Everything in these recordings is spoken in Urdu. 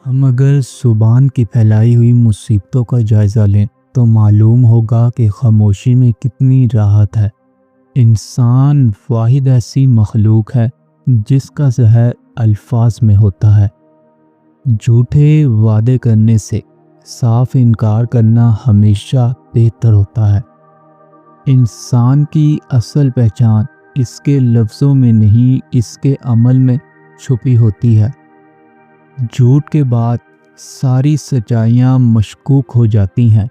ہم اگر زبان کی پھیلائی ہوئی مصیبتوں کا جائزہ لیں تو معلوم ہوگا کہ خاموشی میں کتنی راحت ہے۔ انسان واحد ایسی مخلوق ہے جس کا زہر الفاظ میں ہوتا ہے۔ جھوٹے وعدے کرنے سے صاف انکار کرنا ہمیشہ بہتر ہوتا ہے۔ انسان کی اصل پہچان اس کے لفظوں میں نہیں، اس کے عمل میں چھپی ہوتی ہے۔ جھوٹ کے بعد ساری سچائیاں مشکوک ہو جاتی ہیں۔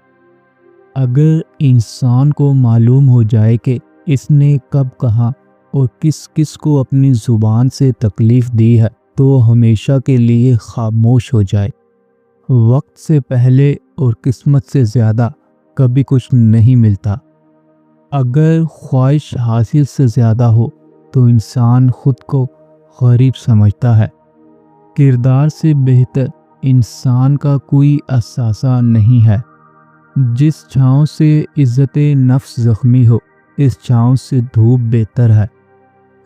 اگر انسان کو معلوم ہو جائے کہ اس نے کب کہا اور کس کس کو اپنی زبان سے تکلیف دی ہے تو وہ ہمیشہ کے لیے خاموش ہو جائے۔ وقت سے پہلے اور قسمت سے زیادہ کبھی کچھ نہیں ملتا۔ اگر خواہش حاصل سے زیادہ ہو تو انسان خود کو غریب سمجھتا ہے۔ کردار سے بہتر انسان کا کوئی اثاثہ نہیں ہے۔ جس چھاؤں سے عزت نفس زخمی ہو، اس چھاؤں سے دھوپ بہتر ہے۔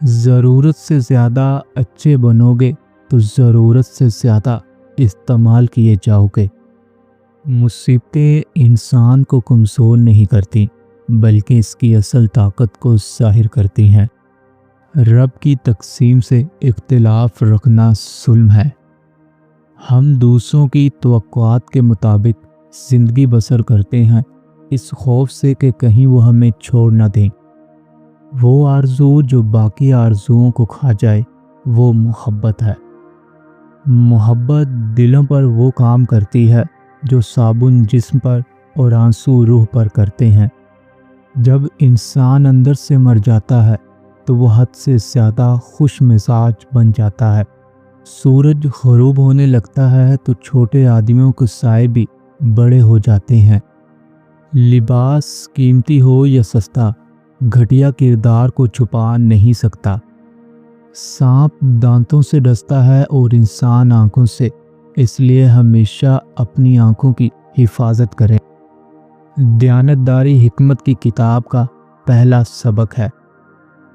ضرورت سے زیادہ اچھے بنو گے تو ضرورت سے زیادہ استعمال کیے جاؤ گے۔ مصیبتیں انسان کو کمزور نہیں کرتی بلکہ اس کی اصل طاقت کو ظاہر کرتی ہیں۔ رب کی تقسیم سے اختلاف رکھنا ظلم ہے۔ ہم دوسروں کی توقعات کے مطابق زندگی بسر کرتے ہیں، اس خوف سے کہ کہیں وہ ہمیں چھوڑ نہ دیں۔ وہ آرزو جو باقی آرزوؤں کو کھا جائے وہ محبت ہے۔ محبت دلوں پر وہ کام کرتی ہے جو صابن جسم پر اور آنسو روح پر کرتے ہیں۔ جب انسان اندر سے مر جاتا ہے تو وہ حد سے زیادہ خوش مزاج بن جاتا ہے۔ سورج غروب ہونے لگتا ہے تو چھوٹے آدمیوں کے سائے بھی بڑے ہو جاتے ہیں۔ لباس قیمتی ہو یا سستا، گھٹیا کردار کو چھپا نہیں سکتا۔ سانپ دانتوں سے ڈستا ہے اور انسان آنکھوں سے، اس لیے ہمیشہ اپنی آنکھوں کی حفاظت کریں۔ دیانتداری حکمت کی کتاب کا پہلا سبق ہے۔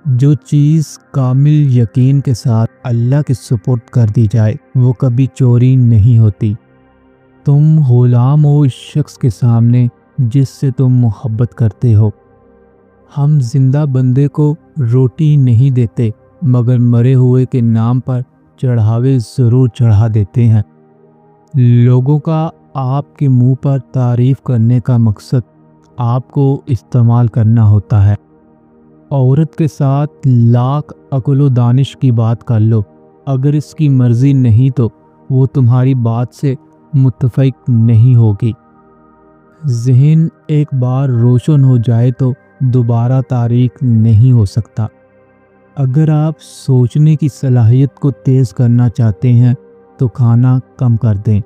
جو چیز کامل یقین کے ساتھ اللہ کے سپرد کر دی جائے وہ کبھی چوری نہیں ہوتی۔ تم غلام ہو اس شخص کے سامنے جس سے تم محبت کرتے ہو۔ ہم زندہ بندے کو روٹی نہیں دیتے مگر مرے ہوئے کے نام پر چڑھاوے ضرور چڑھا دیتے ہیں۔ لوگوں کا آپ کے منہ پر تعریف کرنے کا مقصد آپ کو استعمال کرنا ہوتا ہے۔ عورت کے ساتھ لاکھ عقل و دانش کی بات کر لو، اگر اس کی مرضی نہیں تو وہ تمہاری بات سے متفق نہیں ہوگی۔ ذہن ایک بار روشن ہو جائے تو دوبارہ تاریک نہیں ہو سکتا۔ اگر آپ سوچنے کی صلاحیت کو تیز کرنا چاہتے ہیں تو کھانا کم کر دیں۔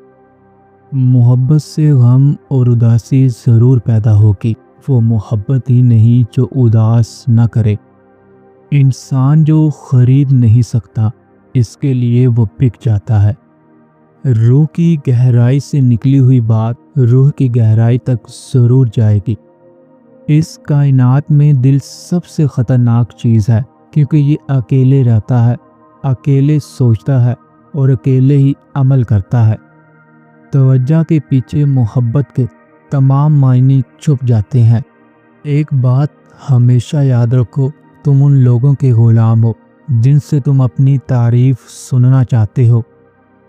محبت سے غم اور اداسی ضرور پیدا ہوگی، وہ محبت ہی نہیں جو اداس نہ کرے۔ انسان جو خرید نہیں سکتا اس کے لیے وہ بک جاتا ہے۔ روح کی گہرائی سے نکلی ہوئی بات روح کی گہرائی تک ضرور جائے گی۔ اس کائنات میں دل سب سے خطرناک چیز ہے کیونکہ یہ اکیلے رہتا ہے، اکیلے سوچتا ہے اور اکیلے ہی عمل کرتا ہے۔ توجہ کے پیچھے محبت کے تمام معنی چھپ جاتے ہیں۔ ایک بات ہمیشہ یاد رکھو، تم ان لوگوں کے غلام ہو جن سے تم اپنی تعریف سننا چاہتے ہو۔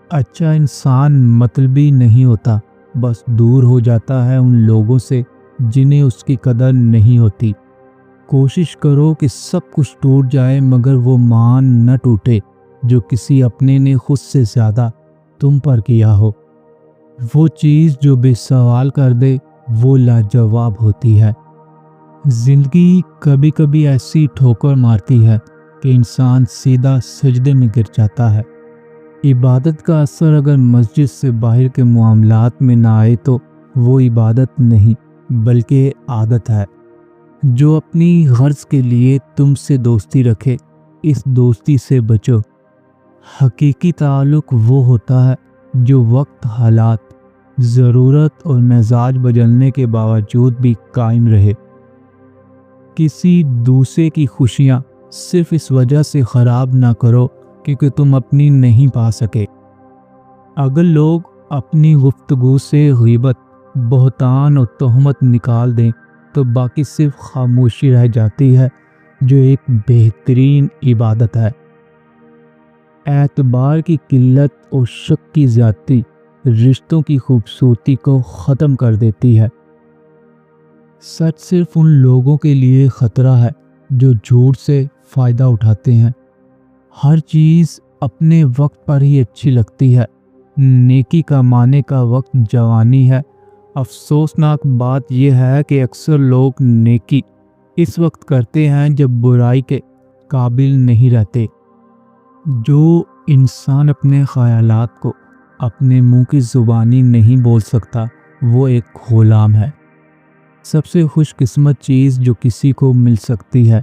اچھا انسان مطلبی نہیں ہوتا، بس دور ہو جاتا ہے ان لوگوں سے جنہیں اس کی قدر نہیں ہوتی۔ کوشش کرو کہ سب کچھ ٹوٹ جائے مگر وہ مان نہ ٹوٹے جو کسی اپنے نے خود سے زیادہ تم پر کیا ہو۔ وہ چیز جو بے سوال کر دے وہ لاجواب ہوتی ہے۔ زندگی کبھی کبھی ایسی ٹھوکر مارتی ہے کہ انسان سیدھا سجدے میں گر جاتا ہے۔ عبادت کا اثر اگر مسجد سے باہر کے معاملات میں نہ آئے تو وہ عبادت نہیں بلکہ عادت ہے۔ جو اپنی غرض کے لیے تم سے دوستی رکھے اس دوستی سے بچو۔ حقیقی تعلق وہ ہوتا ہے جو وقت، حالات، ضرورت اور مزاج بدلنے کے باوجود بھی قائم رہے۔ کسی دوسرے کی خوشیاں صرف اس وجہ سے خراب نہ کرو کیونکہ تم اپنی نہیں پا سکے۔ اگر لوگ اپنی گفتگو سے غیبت، بہتان اور تہمت نکال دیں تو باقی صرف خاموشی رہ جاتی ہے، جو ایک بہترین عبادت ہے۔ اعتبار کی قلت اور شک کی زیادتی رشتوں کی خوبصورتی کو ختم کر دیتی ہے۔ سچ صرف ان لوگوں کے لیے خطرہ ہے جو جھوٹ سے فائدہ اٹھاتے ہیں۔ ہر چیز اپنے وقت پر ہی اچھی لگتی ہے۔ نیکی کمانے کا وقت جوانی ہے۔ افسوسناک بات یہ ہے کہ اکثر لوگ نیکی اس وقت کرتے ہیں جب برائی کے قابل نہیں رہتے۔ جو انسان اپنے خیالات کو اپنے منہ کی زبانی نہیں بول سکتا، وہ ایک غلام ہے۔ سب سے خوش قسمت چیز جو کسی کو مل سکتی ہے،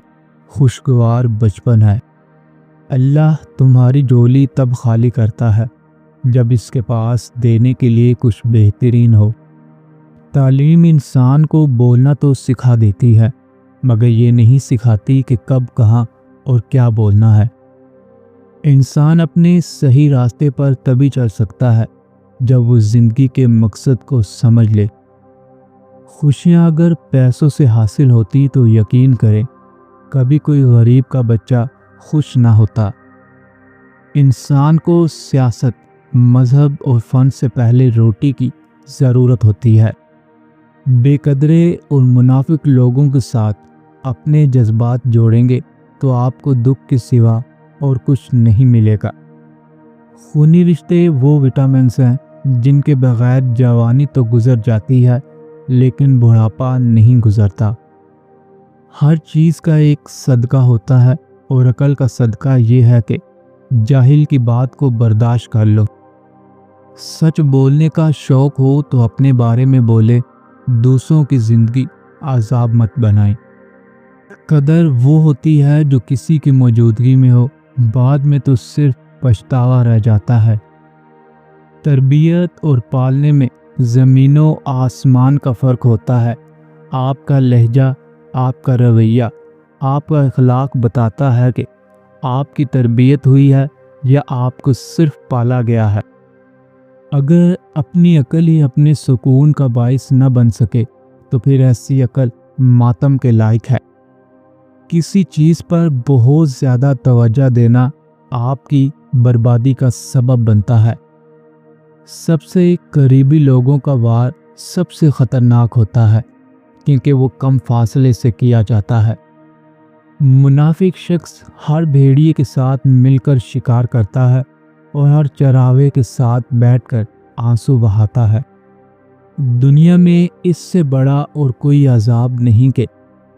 خوشگوار بچپن ہے۔ اللہ تمہاری جھولی تب خالی کرتا ہے جب اس کے پاس دینے کے لیے کچھ بہترین ہو۔ تعلیم انسان کو بولنا تو سکھا دیتی ہے، مگر یہ نہیں سکھاتی کہ کب، کہاں اور کیا بولنا ہے۔ انسان اپنے صحیح راستے پر تبھی چل سکتا ہے جب وہ زندگی کے مقصد کو سمجھ لے۔ خوشیاں اگر پیسوں سے حاصل ہوتی تو یقین کریں کبھی کوئی غریب کا بچہ خوش نہ ہوتا۔ انسان کو سیاست، مذہب اور فن سے پہلے روٹی کی ضرورت ہوتی ہے۔ بے قدرے اور منافق لوگوں کے ساتھ اپنے جذبات جوڑیں گے تو آپ کو دکھ کے سوا اور کچھ نہیں ملے گا۔ خونی رشتے وہ وٹامنس ہیں جن کے بغیر جوانی تو گزر جاتی ہے لیکن بڑھاپا نہیں گزرتا۔ ہر چیز کا ایک صدقہ ہوتا ہے اور عقل کا صدقہ یہ ہے کہ جاہل کی بات کو برداشت کر لو۔ سچ بولنے کا شوق ہو تو اپنے بارے میں بولے، دوسروں کی زندگی عذاب مت بنائیں۔ قدر وہ ہوتی ہے جو کسی کی موجودگی میں ہو، بعد میں تو صرف پچھتاوا رہ جاتا ہے۔ تربیت اور پالنے میں زمین و آسمان کا فرق ہوتا ہے۔ آپ کا لہجہ، آپ کا رویہ، آپ کا اخلاق بتاتا ہے کہ آپ کی تربیت ہوئی ہے یا آپ کو صرف پالا گیا ہے۔ اگر اپنی عقل ہی اپنے سکون کا باعث نہ بن سکے تو پھر ایسی عقل ماتم کے لائق ہے۔ کسی چیز پر بہت زیادہ توجہ دینا آپ کی بربادی کا سبب بنتا ہے۔ سب سے قریبی لوگوں کا وار سب سے خطرناک ہوتا ہے کیونکہ وہ کم فاصلے سے کیا جاتا ہے۔ منافق شخص ہر بھیڑیے کے ساتھ مل کر شکار کرتا ہے اور ہر چراوے کے ساتھ بیٹھ کر آنسو بہاتا ہے۔ دنیا میں اس سے بڑا اور کوئی عذاب نہیں کہ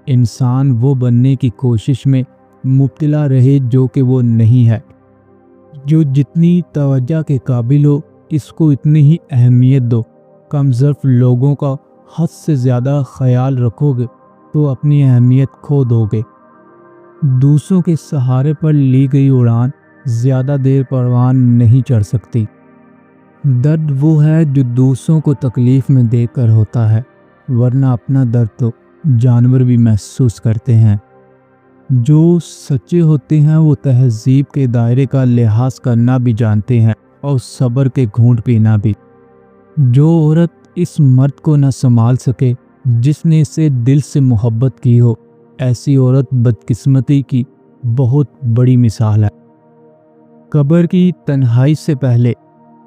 انسان وہ بننے کی کوشش میں مبتلا رہے جو کہ وہ نہیں ہے۔ جو جتنی توجہ کے قابل ہو اس کو اتنی ہی اہمیت دو۔ کم ظرف لوگوں کا حد سے زیادہ خیال رکھو گے تو اپنی اہمیت کھو دو گے۔ دوسروں کے سہارے پر لی گئی اڑان زیادہ دیر پروان نہیں چڑھ سکتی۔ درد وہ ہے جو دوسروں کو تکلیف میں دے کر ہوتا ہے، ورنہ اپنا درد تو جانور بھی محسوس کرتے ہیں۔ جو سچے ہوتے ہیں وہ تہذیب کے دائرے کا لحاظ کرنا بھی جانتے ہیں اور صبر کے گھونٹ پینا بھی۔ جو عورت اس مرد کو نہ سنبھال سکے جس نے اسے دل سے محبت کی ہو، ایسی عورت بدقسمتی کی بہت بڑی مثال ہے۔ قبر کی تنہائی سے پہلے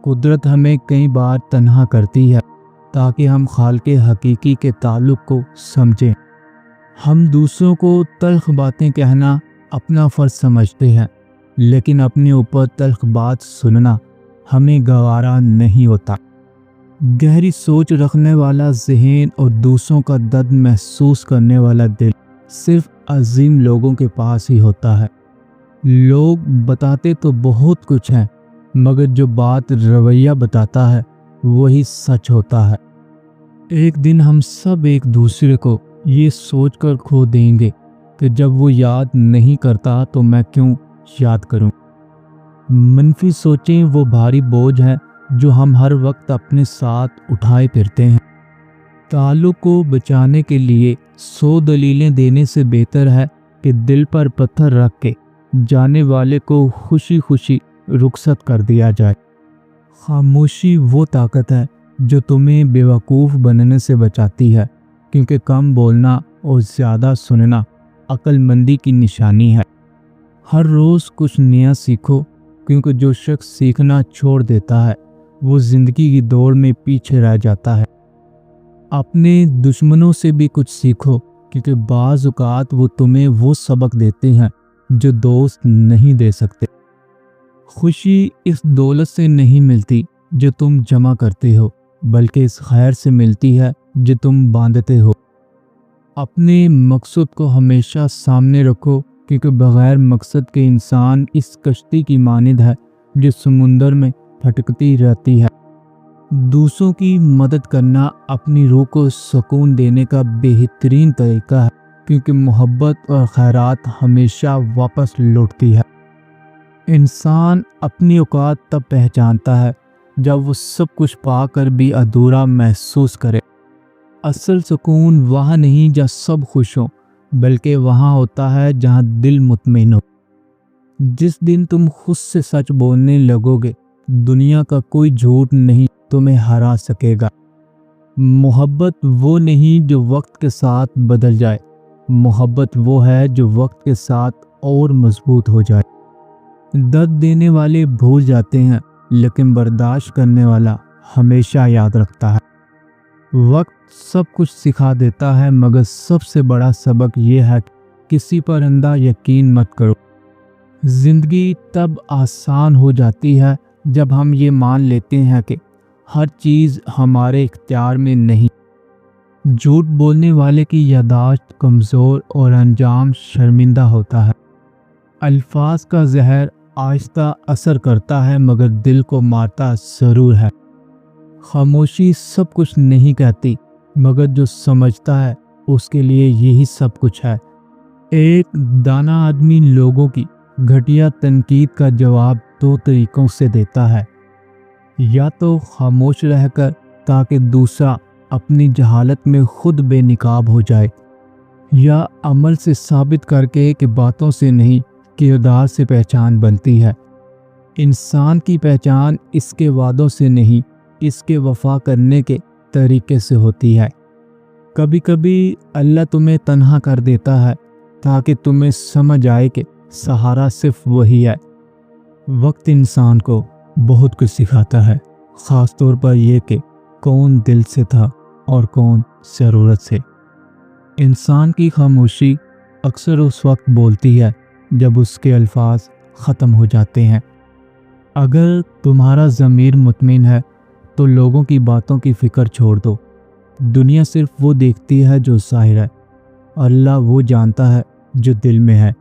قدرت ہمیں کئی بار تنہا کرتی ہے تاکہ ہم خالق حقیقی کے تعلق کو سمجھیں۔ ہم دوسروں کو تلخ باتیں کہنا اپنا فرض سمجھتے ہیں، لیکن اپنے اوپر تلخ بات سننا ہمیں گوارا نہیں ہوتا۔ گہری سوچ رکھنے والا ذہن اور دوسروں کا درد محسوس کرنے والا دل صرف عظیم لوگوں کے پاس ہی ہوتا ہے۔ لوگ بتاتے تو بہت کچھ ہیں، مگر جو بات رویہ بتاتا ہے وہی سچ ہوتا ہے۔ ایک دن ہم سب ایک دوسرے کو یہ سوچ کر کھو دیں گے کہ جب وہ یاد نہیں کرتا تو میں کیوں یاد کروں۔ منفی سوچیں وہ بھاری بوجھ ہے جو ہم ہر وقت اپنے ساتھ اٹھائے پھرتے ہیں۔ تعلق کو بچانے کے لیے 100 دلیلیں دینے سے بہتر ہے کہ دل پر پتھر رکھ کے جانے والے کو خوشی خوشی رخصت کر دیا جائے۔ خاموشی وہ طاقت ہے جو تمہیں بیوقوف بننے سے بچاتی ہے، کیونکہ کم بولنا اور زیادہ سننا عقل مندی کی نشانی ہے۔ ہر روز کچھ نیا سیکھو، کیونکہ جو شخص سیکھنا چھوڑ دیتا ہے وہ زندگی کی دوڑ میں پیچھے رہ جاتا ہے۔ اپنے دشمنوں سے بھی کچھ سیکھو، کیونکہ بعض اوقات وہ تمہیں وہ سبق دیتے ہیں جو دوست نہیں دے سکتے۔ خوشی اس دولت سے نہیں ملتی جو تم جمع کرتے ہو، بلکہ اس خیر سے ملتی ہے جو تم باندھتے ہو۔ اپنے مقصد کو ہمیشہ سامنے رکھو، کیونکہ بغیر مقصد کے انسان اس کشتی کی مانند ہے جو سمندر میں بھٹکتی رہتی ہے۔ دوسروں کی مدد کرنا اپنی روح کو سکون دینے کا بہترین طریقہ ہے، کیونکہ محبت اور خیرات ہمیشہ واپس لوٹتی ہے۔ انسان اپنی اوقات تب پہچانتا ہے جب وہ سب کچھ پا کر بھی ادھورا محسوس کرے۔ اصل سکون وہاں نہیں جہاں سب خوش ہوں، بلکہ وہاں ہوتا ہے جہاں دل مطمئن ہو۔ جس دن تم خود سے سچ بولنے لگو گے، دنیا کا کوئی جھوٹ نہیں تمہیں ہرا سکے گا۔ محبت وہ نہیں جو وقت کے ساتھ بدل جائے، محبت وہ ہے جو وقت کے ساتھ اور مضبوط ہو جائے۔ درد دینے والے بھول جاتے ہیں، لیکن برداشت کرنے والا ہمیشہ یاد رکھتا ہے۔ وقت سب کچھ سکھا دیتا ہے، مگر سب سے بڑا سبق یہ ہے کہ کسی پر اندھا یقین مت کرو۔ زندگی تب آسان ہو جاتی ہے جب ہم یہ مان لیتے ہیں کہ ہر چیز ہمارے اختیار میں نہیں۔ جھوٹ بولنے والے کی یادداشت کمزور اور انجام شرمندہ ہوتا ہے۔ الفاظ کا زہر آہستہ اثر کرتا ہے، مگر دل کو مارتا ضرور ہے۔ خاموشی سب کچھ نہیں کہتی، مگر جو سمجھتا ہے اس کے لیے یہی سب کچھ ہے۔ ایک دانا آدمی لوگوں کی گھٹیا تنقید کا جواب دو طریقوں سے دیتا ہے: یا تو خاموش رہ کر تاکہ دوسرا اپنی جہالت میں خود بے نقاب ہو جائے، یا عمل سے ثابت کر کے کہ باتوں سے نہیں کردار سے پہچان بنتی ہے۔ انسان کی پہچان اس کے وعدوں سے نہیں، اس کے وفا کرنے کے طریقے سے ہوتی ہے۔ کبھی کبھی اللہ تمہیں تنہا کر دیتا ہے تاکہ تمہیں سمجھ آئے کہ سہارا صرف وہی ہے۔ وقت انسان کو بہت کچھ سکھاتا ہے، خاص طور پر یہ کہ کون دل سے تھا اور کون ضرورت سے۔ انسان کی خاموشی اکثر اس وقت بولتی ہے جب اس کے الفاظ ختم ہو جاتے ہیں۔ اگر تمہارا ضمیر مطمئن ہے تو لوگوں کی باتوں کی فکر چھوڑ دو۔ دنیا صرف وہ دیکھتی ہے جو ظاہر ہے، اللہ وہ جانتا ہے جو دل میں ہے۔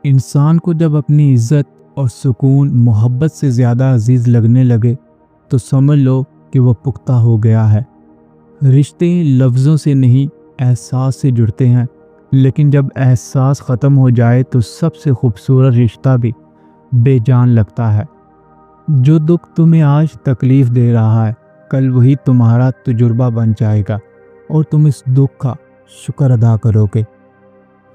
انسان کو جب اپنی عزت اور سکون محبت سے زیادہ عزیز لگنے لگے تو سمجھ لو کہ وہ پختہ ہو گیا ہے۔ رشتے لفظوں سے نہیں احساس سے جڑتے ہیں، لیکن جب احساس ختم ہو جائے تو سب سے خوبصورت رشتہ بھی بے جان لگتا ہے۔ جو دکھ تمہیں آج تکلیف دے رہا ہے، کل وہی تمہارا تجربہ بن جائے گا اور تم اس دکھ کا شکر ادا کرو گے۔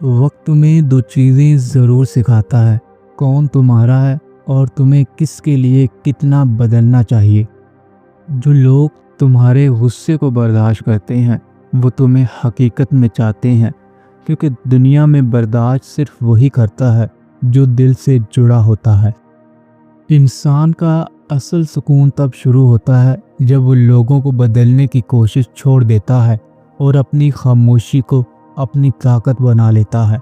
وقت تمہیں دو چیزیں ضرور سکھاتا ہے: کون تمہارا ہے اور تمہیں کس کے لیے کتنا بدلنا چاہیے۔ جو لوگ تمہارے غصے کو برداشت کرتے ہیں وہ تمہیں حقیقت میں چاہتے ہیں، کیونکہ دنیا میں برداشت صرف وہی کرتا ہے جو دل سے جڑا ہوتا ہے۔ انسان کا اصل سکون تب شروع ہوتا ہے جب وہ لوگوں کو بدلنے کی کوشش چھوڑ دیتا ہے اور اپنی خاموشی کو اپنی طاقت بنا لیتا ہے۔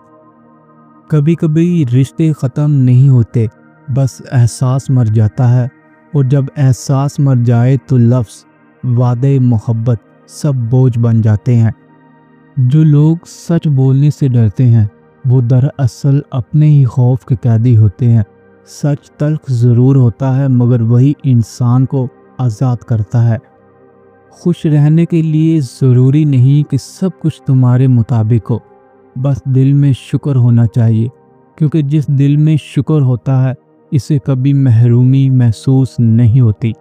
کبھی کبھی رشتے ختم نہیں ہوتے، بس احساس مر جاتا ہے، اور جب احساس مر جائے تو لفظ، وعدے، محبت سب بوجھ بن جاتے ہیں۔ جو لوگ سچ بولنے سے ڈرتے ہیں وہ دراصل اپنے ہی خوف کے قیدی ہوتے ہیں۔ سچ تلخ ضرور ہوتا ہے، مگر وہی انسان کو آزاد کرتا ہے۔ خوش رہنے کے لیے ضروری نہیں کہ سب کچھ تمہارے مطابق ہو، بس دل میں شکر ہونا چاہیے، کیونکہ جس دل میں شکر ہوتا ہے اسے کبھی محرومی محسوس نہیں ہوتی۔